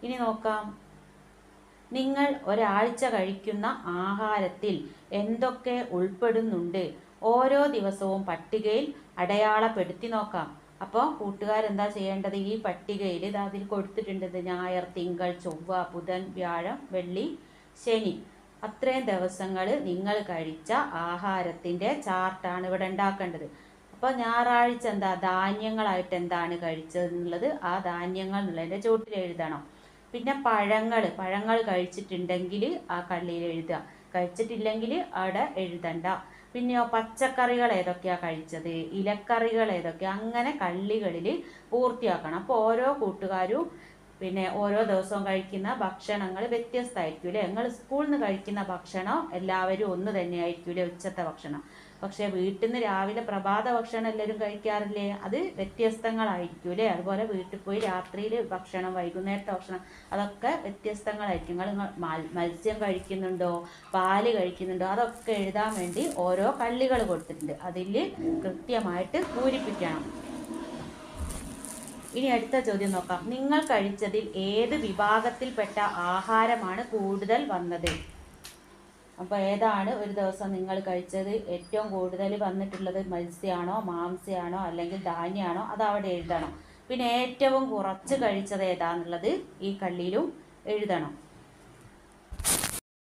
ഇനി നോക്കാം. നിങ്ങൾ ഒരാഴ്ച കഴിക്കുന്ന ആഹാരത്തിൽ എന്തൊക്കെ ഉൾപ്പെടുന്നുണ്ട്? ഓരോ ദിവസവും പട്ടികയിൽ അടയാളപ്പെടുത്തി നോക്കാം. അപ്പോൾ കൂട്ടുകാരെന്താ ചെയ്യേണ്ടത്? ഈ പട്ടികയിൽ അതിൽ കൊടുത്തിട്ടുണ്ട് ഞായർ, തിങ്കൾ, ചൊവ്വ, ബുധൻ, വ്യാഴം, വെള്ളി, ശനി. അത്രയും ദിവസങ്ങൾ നിങ്ങൾ കഴിച്ച ആഹാരത്തിൻ്റെ ചാർട്ടാണ് ഇവിടെ ഉണ്ടാക്കേണ്ടത്. അപ്പോൾ ഞായറാഴ്ച എന്താ ധാന്യങ്ങളായിട്ട് എന്താണ് കഴിച്ചത് എന്നുള്ളത് ആ ധാന്യങ്ങൾ എന്നുള്ളതിൻ്റെ ചുവട്ടിൽ എഴുതണം. പിന്നെ പഴങ്ങൾ കഴിച്ചിട്ടുണ്ടെങ്കിൽ ആ കള്ളിയിൽ എഴുതുക, കഴിച്ചിട്ടില്ലെങ്കിൽ അവിടെ എഴുതണ്ട. പിന്നെയോ പച്ചക്കറികൾ ഏതൊക്കെയാണ് കഴിച്ചത്, ഇലക്കറികൾ ഏതൊക്കെയാണ്, അങ്ങനെ കള്ളികളിൽ പൂർത്തിയാക്കണം. അപ്പോൾ ഓരോ കൂട്ടുകാരും പിന്നെ ഓരോ ദിവസവും കഴിക്കുന്ന ഭക്ഷണങ്ങൾ വ്യത്യസ്തമായിരിക്കും അല്ലേ. നിങ്ങൾ സ്കൂളിൽ നിന്ന് കഴിക്കുന്ന ഭക്ഷണം എല്ലാവരും ഒന്ന് തന്നെ ആയിരിക്കൂലേ ഉച്ചത്തെ ഭക്ഷണം. പക്ഷെ വീട്ടിൽ നിന്ന് രാവിലെ പ്രഭാത ഭക്ഷണം എല്ലാവരും കഴിക്കാറില്ലേ, അത് വ്യത്യസ്തങ്ങളായിരിക്കും അല്ലേ. അതുപോലെ വീട്ടിൽ പോയി രാത്രിയിൽ ഭക്ഷണം, വൈകുന്നേരത്തെ ഭക്ഷണം, അതൊക്കെ വ്യത്യസ്തങ്ങളായിരിക്കും. നിങ്ങൾ മത്സ്യം കഴിക്കുന്നുണ്ടോ, പാല് കഴിക്കുന്നുണ്ടോ, അതൊക്കെ എഴുതാൻ വേണ്ടി ഓരോ കള്ളികൾ കൊടുത്തിട്ടുണ്ട്. അതിൽ കൃത്യമായിട്ട് പൂരിപ്പിക്കണം. ഇനി അടുത്ത ചോദ്യം നോക്കാം. നിങ്ങൾ കഴിച്ചതിൽ ഏത് വിഭാഗത്തിൽപ്പെട്ട ആഹാരമാണ് കൂടുതൽ വന്നത്? അപ്പോൾ ഏതാണ് ഒരു ദിവസം നിങ്ങൾ കഴിച്ചത് ഏറ്റവും കൂടുതൽ വന്നിട്ടുള്ളത്? മത്സ്യമാണോ, മാംസ്യമാണോ, അല്ലെങ്കിൽ ധാന്യമാണോ? അത് അവിടെ എഴുതണം. പിന്നെ ഏറ്റവും കുറച്ച് കഴിച്ചത് ഏതാന്നുള്ളത് ഈ കള്ളിയിലും എഴുതണം.